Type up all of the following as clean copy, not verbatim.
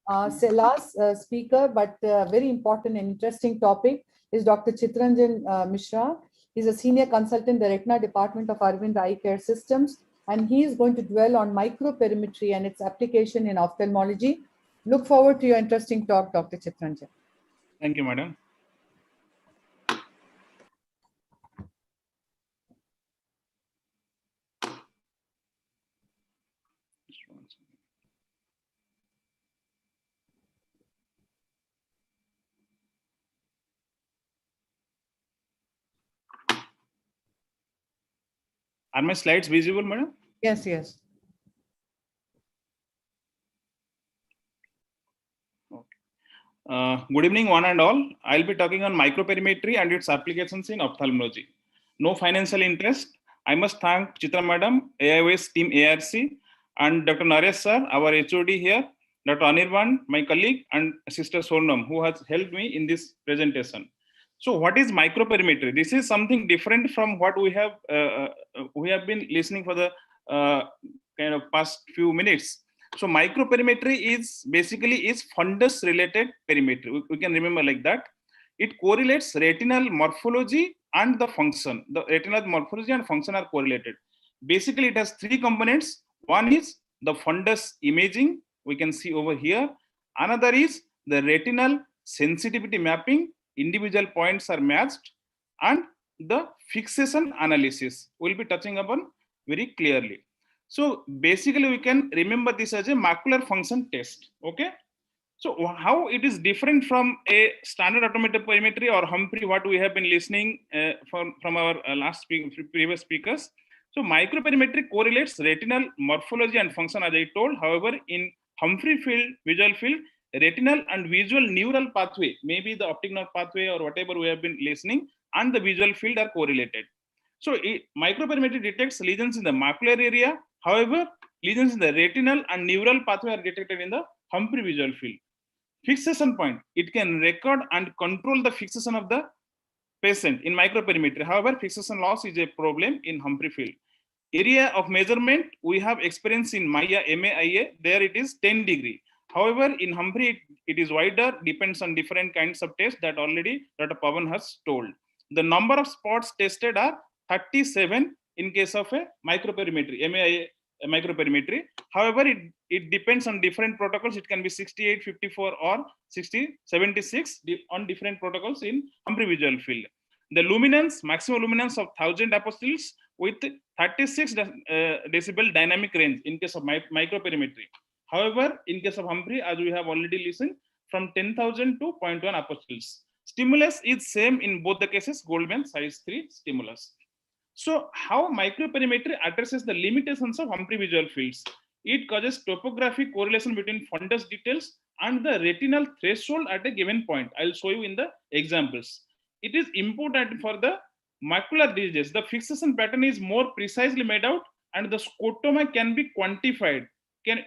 Last speaker, but very important and interesting topic is Dr. Chitranjan Mishra. He's a senior consultant, the Retina Department of Arvind Eye Care Systems, and he is going to dwell on microperimetry and its application in ophthalmology. Look forward to your interesting talk, Dr. Chitranjan. Thank you, madam. Are my slides visible, madam? Yes, yes. Good evening, one and all. I'll be talking on microperimetry and its applications in ophthalmology. No financial interest. I must thank Chitra madam, AIOS team ARC, and Dr. Naresh sir, our HOD here, Dr. Anirban, my colleague, and Sister Sornam, who has helped me in this presentation. So what is microperimetry? This is something different from what we have been listening for the kind of past few minutes. So microperimetry is basically fundus related perimetry. We can remember like that. It correlates retinal morphology and the function. The retinal morphology and function are correlated. Basically, it has three components. One is the fundus imaging, we can see over here. Another is the retinal sensitivity mapping, individual points are matched, and the fixation analysis we'll be touching upon very clearly. So basically we can remember this as a macular function test. Okay. So how it is different from a standard automated perimetry or Humphrey, what we have been listening from our previous speakers. So microperimetry correlates retinal morphology and function, as I told. However, in Humphrey field, visual field, retinal and visual neural pathway, maybe the optic nerve pathway or whatever we have been listening, and the visual field are correlated. So microperimetry detects lesions in the macular area. However, lesions in the retinal and neural pathway are detected in the Humphrey visual field. Fixation point, it can record and control the fixation of the patient in microperimetry. However, fixation loss is a problem in Humphrey field. Area of measurement, we have experience in Maya, MAIA, there it is 10 degree. However, in Humphrey, it is wider, depends on different kinds of tests that already Dr. Pavan has told. The number of spots tested are 37 in case of a microperimetry, MAIA microperimetry. However, it depends on different protocols. It can be 68, 54 or 60, 76 on different protocols in Humphrey visual field. The luminance, maximum luminance of 1000 apostles with 36 decibel dynamic range in case of microperimetry. However, in case of Humphrey, as we have already listened, from 10,000 to 0.1 apostles. Stimulus is same in both the cases, Goldman size 3 stimulus. So how microperimetry addresses the limitations of Humphrey visual fields? It causes topographic correlation between fundus details and the retinal threshold at a given point. I'll show you in the examples. It is important for the macular diseases. The fixation pattern is more precisely made out and the scotoma can be quantified.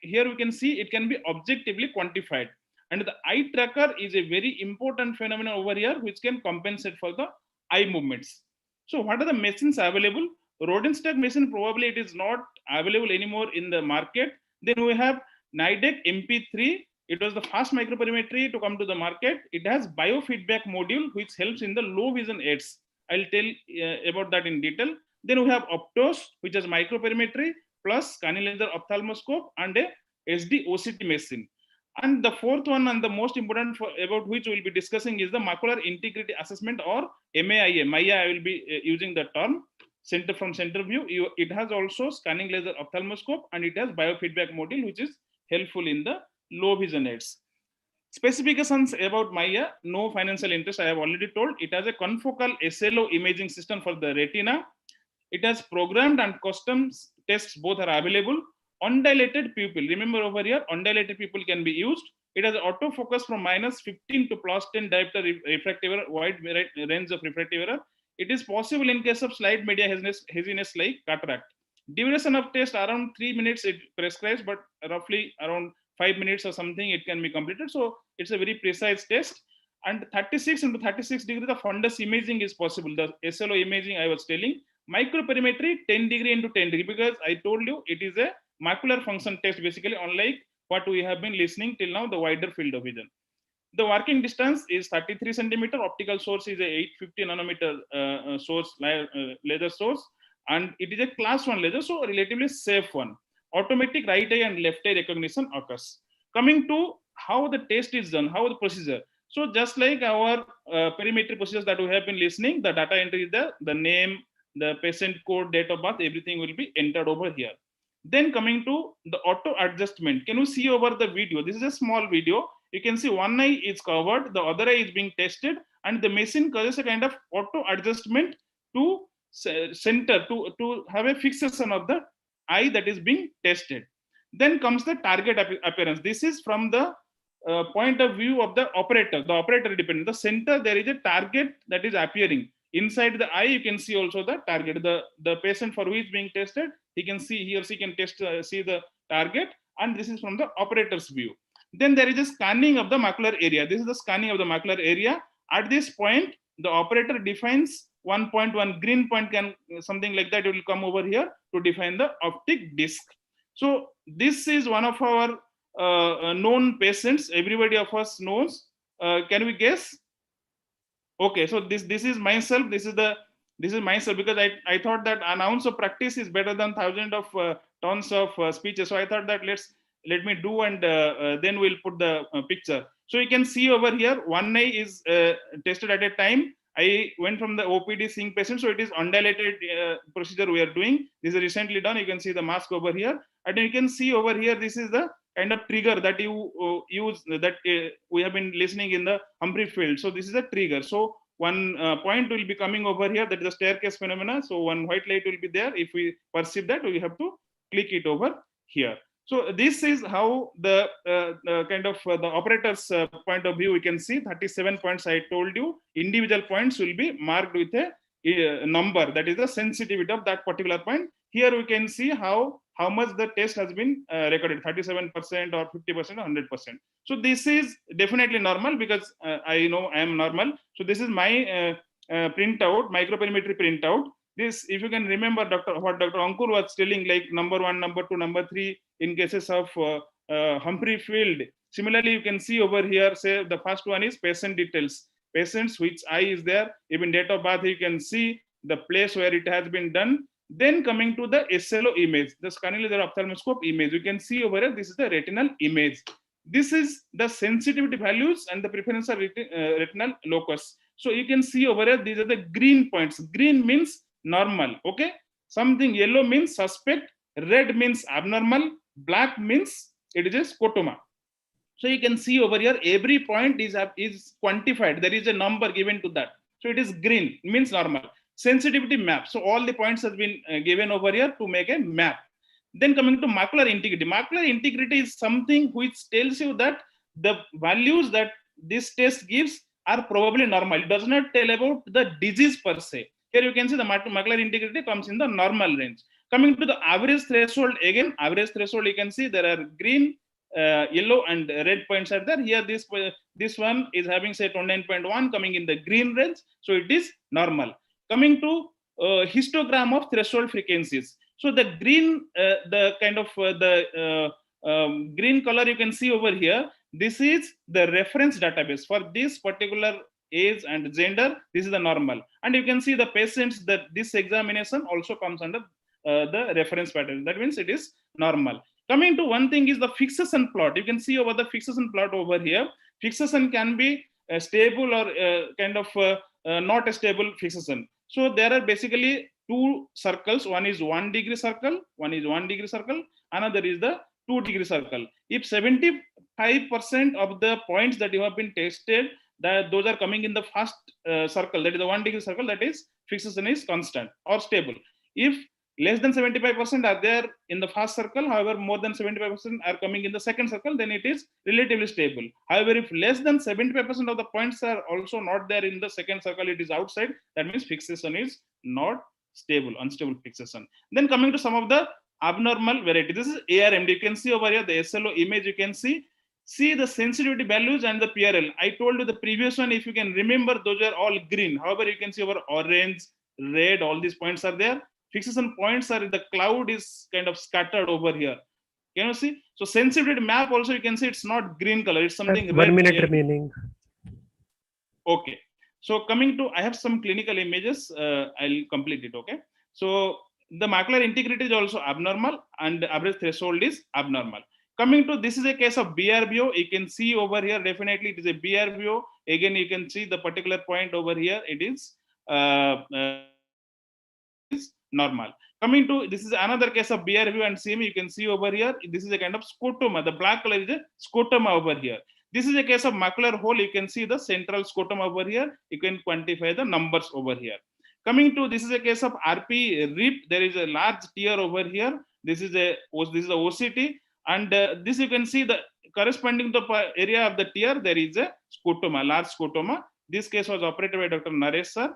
Here we can see it can be objectively quantified. And the eye tracker is a very important phenomenon over here which can compensate for the eye movements. So what are the machines available? Rodenstock machine, probably it is not available anymore in the market. Then we have Nidec MP3. It was the first microperimetry to come to the market. It has biofeedback module, which helps in the low vision aids. I'll tell about that in detail. Then we have Optos, which is microperimetry plus scanning laser ophthalmoscope and a SD OCT machine. And the fourth one and the most important about which we'll be discussing is the macular integrity assessment or MAIA. Maya, I will be using the term center from center view. It has also scanning laser ophthalmoscope and it has biofeedback module, which is helpful in the low vision aids. Specifications about Maya, no financial interest, I have already told. It has a confocal SLO imaging system for the retina. It has programmed and custom tests, both are available. Undilated pupil, remember over here, undilated pupil can be used. It has autofocus from -15 to +10 diopter refractive error, wide range of refractive error. It is possible in case of slight media haziness like cataract. Duration of test around 3 minutes it prescribes, but roughly around 5 minutes or something it can be completed. So it's a very precise test. And 36 into 36 degree, the fundus imaging is possible. The SLO imaging I was telling. Microperimetry 10 degree into 10 degree, because I told you it is a macular function test basically, unlike what we have been listening till now, the wider field of vision. The working distance is 33 centimeter. Optical source is a 850 nanometer laser source, and it is a class 1 laser, so a relatively safe one. Automatic right eye and left eye recognition occurs. Coming to how the test is done, how the procedure. So just like our perimetry procedures that we have been listening, the data entry is there, the name, the patient code, date of birth, everything will be entered over here. Then coming to the auto adjustment. Can you see over the video? This is a small video. You can see one eye is covered, the other eye is being tested, and the machine causes a kind of auto adjustment to center, to have a fixation of the eye that is being tested. Then comes the target appearance. This is from the point of view of the operator. The operator dependent. The center, there is a target that is appearing. Inside the eye, you can see also the target. The patient for who is being tested, he or she can see the target, and this is from the operator's view. Then there is a scanning of the macular area. This is the scanning of the macular area. At this point, the operator defines 1.1 green point, can something like that, it will come over here to define the optic disc. So this is one of our known patients. Everybody of us knows. Can we guess? Okay, so this is myself. This is myself, because I thought that an ounce of practice is better than thousands of tons of speeches. So I thought that let me do, and then we'll put the picture. So you can see over here, one eye is tested at a time. I went from the OPD seeing patient, so it is undilated procedure we are doing. This is recently done. You can see the mask over here, and you can see over here, this is the kind of trigger that you use, that we have been listening in the Humphrey field. So this is a trigger. So one point will be coming over here, that is the staircase phenomena. So one white light will be there. If we perceive that, we have to click it over here. So this is how the kind of the operator's point of view. We can see 37 points I told you. Individual points will be marked with a number, that is the sensitivity of that particular point. Here we can see how much the test has been recorded, 37% or 50% or 100%. So this is definitely normal, because I know I am normal. So this is my printout, microperimetry printout. This, if you can remember what Dr. Ankur was telling, like number 1, number 2, number 3 in cases of Humphrey field. Similarly, you can see over here, say the first one is patient details. Patients, which eye is there, even date of birth, you can see the place where it has been done. Then coming to the SLO image, the scanning laser ophthalmoscope image, you can see over here, this is the retinal image. This is the sensitivity values and the preferential retinal locus. So you can see over here, these are the green points. Green means normal, okay? Something yellow means suspect, red means abnormal, black means it is a scotoma. So you can see over here, every point is quantified. There is a number given to that. So it is green, means normal. Sensitivity map. So all the points has been given over here to make a map. Then coming to macular integrity. Macular integrity is something which tells you that the values that this test gives are probably normal. It does not tell about the disease per se. Here you can see the macular integrity comes in the normal range. Coming to the average threshold, again, average threshold, you can see there are green, yellow and red points are there. Here this one is having say 29.1 coming in the green range. So it is normal. Coming to histogram of threshold frequencies. So the green, the kind of green color you can see over here, this is the reference database for this particular age and gender. This is the normal. And you can see the patients that this examination also comes under the reference pattern. That means it is normal. Coming to one thing is the fixation plot. You can see over the fixation plot over here. Fixation can be stable or kind of not a stable fixation. So there are basically two circles. One is 1 degree circle, one is 1 degree circle, another is the 2 degree circle. If 75% of the points that you have been tested, that those are coming in the first circle, that is the 1 degree circle, that is fixation is constant or stable. If less than 75% are there in the first circle, however, more than 75% are coming in the second circle, then it is relatively stable. However, if less than 75% of the points are also not there in the second circle, it is outside, that means fixation is not stable, unstable fixation. Then coming to some of the abnormal variety, this is ARMD. You can see over here the SLO image, you can see the sensitivity values and the PRL. I told you the previous one, if you can remember, those are all green. However, you can see over orange, red, all these points are there. Fixation points are, the cloud is kind of scattered over here. Can you see? So sensitivity map also, you can see it's not green color, it's something red. 1 minute remaining. Okay. So coming to, I have some clinical images. I'll complete it. Okay. So the macular integrity is also abnormal and the average threshold is abnormal. Coming to, this is a case of BRBO. You can see over here, definitely it is a BRBO. Again, you can see the particular point over here. It is normal. Coming to, this is another case of BRBO and CME. You can see over here, this is a kind of scotoma. The black color is a scotoma over here. This is a case of macular hole. You can see the central scrotum over here. You can quantify the numbers over here. Coming to, this is a case of RP rib. There is a large tear over here. This is a OCT, and this you can see the corresponding to the area of the tear. There is a scotoma, large scotoma. This case was operated by Dr. Naresh sir.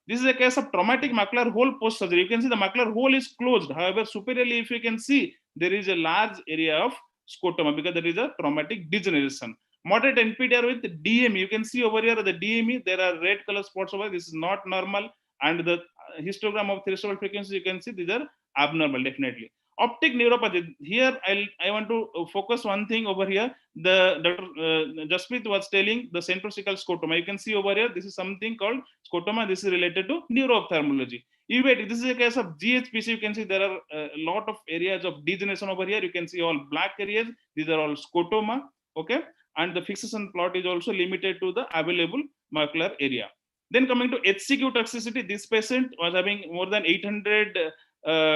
This is a case of traumatic macular hole post surgery. You can see the macular hole is closed. However, superiorly, if you can see, there is a large area of scotoma because there is a traumatic degeneration. Moderate NPDR with DME. You can see over here the DME, there are red color spots over. This is not normal. And the histogram of threshold frequency, you can see these are abnormal, definitely. Optic neuropathy. Here, I want to focus one thing over here. The Dr. Jasprit was telling the centrocecal scotoma. You can see over here, this is something called scotoma. This is related to neuroophthalmology. Uveitic, this is a case of GHPC. You can see there are a lot of areas of degeneration over here. You can see all black areas. These are all scotoma. Okay. And the fixation plot is also limited to the available macular area. Then coming to HCQ toxicity, this patient was having more than 800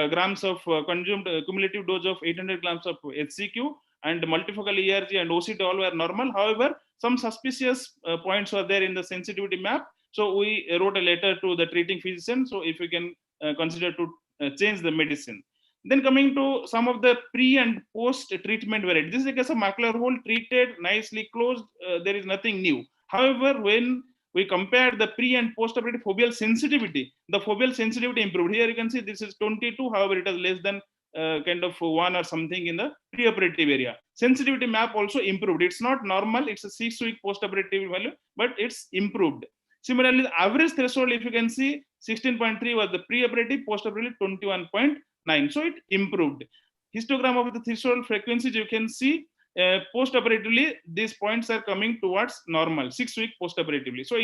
grams of consumed cumulative dose of 800 grams of HCQ, and multifocal ERG and OCT all were normal. However, some suspicious points were there in the sensitivity map. So we wrote a letter to the treating physician. So if we can consider to change the medicine. Then coming to some of the pre and post treatment variety. This is a case of macular hole treated, nicely closed. There is nothing new. However, when we compare the pre and post-operative foveal sensitivity, the foveal sensitivity improved. Here you can see this is 22, however, it is less than kind of 1 or something in the pre-operative area. Sensitivity map also improved. It's not normal, it's a 6-week post-operative value, but it's improved. Similarly, the average threshold, if you can see, 16.3 was the pre-operative, post-operative 21.9. So it improved. Histogram of the threshold frequencies, you can see post-operatively, these points are coming towards normal, 6-week post-operatively. So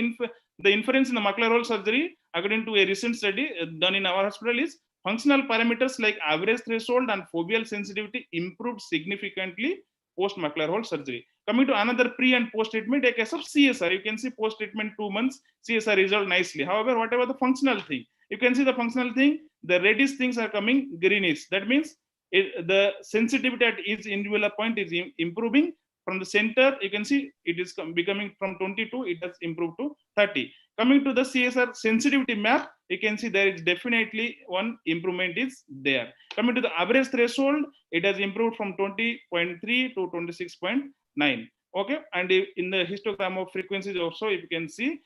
the inference in the macular hole surgery, according to a recent study done in our hospital, is functional parameters like average threshold and foveal sensitivity improved significantly post-macular hole surgery. Coming to another pre and post-treatment, a case of CSR. You can see post-treatment 2 months, CSR resolved nicely. However, whatever the functional thing, you can see the functional thing, the reddish things are coming greenish. That means the sensitivity at each individual point is improving. From the center, you can see it is becoming from 22, it has improved to 30. Coming to the CSR sensitivity map, you can see there is definitely one improvement is there. Coming to the average threshold, it has improved from 20.3 to 26.9. Okay, and in the histogram of frequencies also, if you can see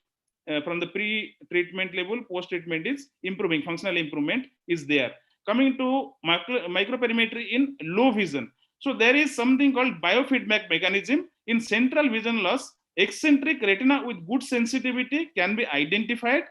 from the pre-treatment level, post-treatment is improving, functional improvement is there. Coming to microperimetry in low vision. So there is something called biofeedback mechanism. In central vision loss, eccentric retina with good sensitivity can be identified,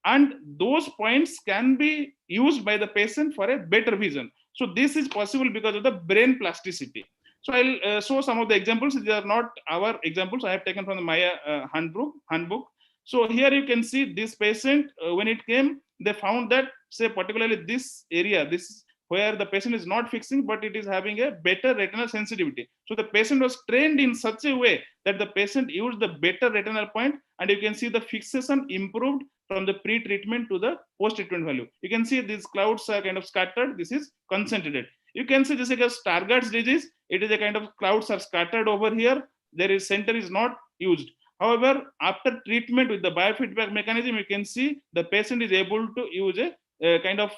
and those points can be used by the patient for a better vision. So this is possible because of the brain plasticity. So I'll show some of the examples. These are not our examples. I have taken from the Maya handbook. So here you can see this patient, when it came, they found that, say, particularly this area, this where the patient is not fixing, but it is having a better retinal sensitivity. So the patient was trained in such a way that the patient used the better retinal point, and you can see the fixation improved from the pre-treatment to the post-treatment value. You can see these clouds are kind of scattered. This is concentrated. You can see this is a Stargardt's disease. It is a kind of clouds are scattered over here. There is center is not used. However, after treatment with the biofeedback mechanism, you can see the patient is able to use a kind of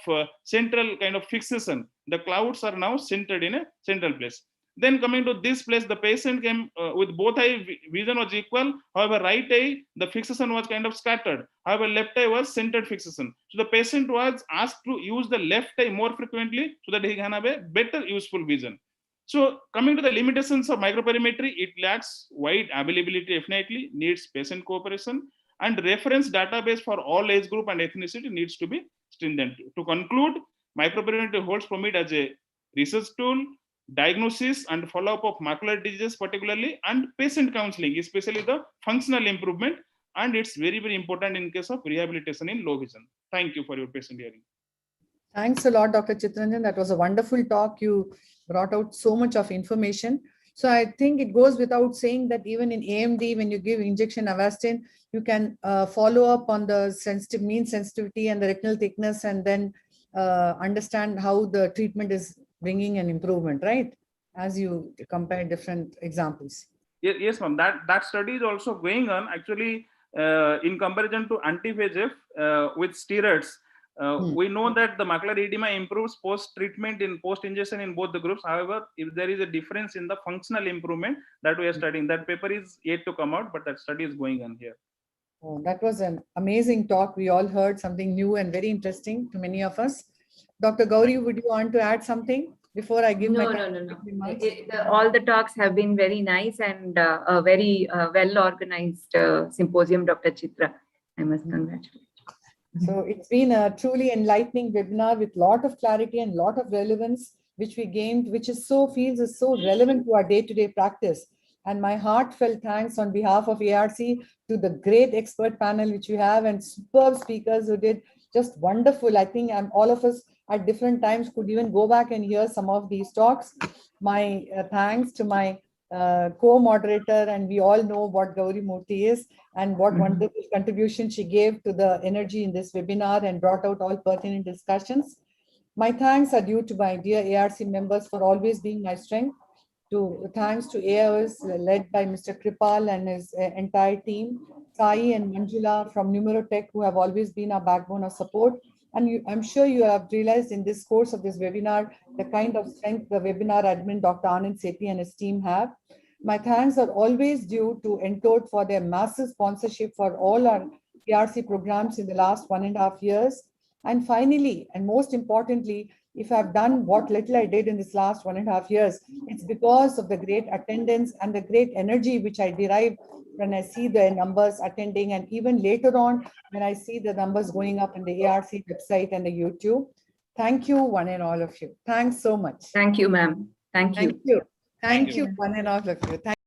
central kind of fixation. The clouds are now centered in a central place. Then coming to this place, the patient came with both eye vision was equal. However, right eye, the fixation was kind of scattered. However, left eye was centered fixation. So the patient was asked to use the left eye more frequently so that he can have a better useful vision. So coming to the limitations of microperimetry, it lacks wide availability, definitely needs patient cooperation, and reference database for all age group and ethnicity needs to be stringent. To conclude, microperimetry holds PROMID as a research tool, diagnosis and follow-up of macular diseases particularly, and patient counseling, especially the functional improvement. And it's very, very important in case of rehabilitation in low vision. Thank you for your patient hearing. Thanks a lot, Dr. Chitranjan. That was a wonderful talk. You brought out so much of information. So I think it goes without saying that even in AMD, when you give injection Avastin, you can follow up on the mean sensitivity and the retinal thickness, and then understand how the treatment is bringing an improvement, right? As you compare different examples. Yes, ma'am. That study is also going on. Actually, in comparison to anti-VEGF with steroids, we know that the macular edema improves post-treatment in post-injection in both the groups. However, if there is a difference in the functional improvement that we are studying, that paper is yet to come out, but that study is going on here. Oh, that was an amazing talk. We all heard something new and very interesting to many of us. Dr. Gauri, would you want to add something before I give No. All the talks have been very nice and a very well-organized symposium, Dr. Chitra. I must congratulate. So it's been a truly enlightening webinar with a lot of clarity and a lot of relevance, which we gained, which is so relevant to our day-to-day practice. And my heartfelt thanks on behalf of ARC to the great expert panel which we have, and superb speakers who did just wonderful. I think all of us at different times could even go back and hear some of these talks. My thanks to my co-moderator, and we all know what Gauri Murthy is and what wonderful contribution she gave to the energy in this webinar and brought out all pertinent discussions. My thanks are due to my dear ARC members for always being my strength. Thanks to AIOS led by Mr. Kripal and his entire team, Sai and Manjula from Numerotech, who have always been our backbone of support. And I'm sure you have realized in this course of this webinar, the kind of strength the webinar admin, Dr. Anand Sethi and his team have. My thanks are always due to Encode for their massive sponsorship for all our ARC programs in the last 1.5 years. And finally, and most importantly, if I've done what little I did in this last 1.5 years, it's because of the great attendance and the great energy which I derive when I see the numbers attending, and even later on when I see the numbers going up in the ARC website and the YouTube. Thank you, one and all of you. Thanks so much. Thank you, ma'am. Thank you. Thank you, one and all of you.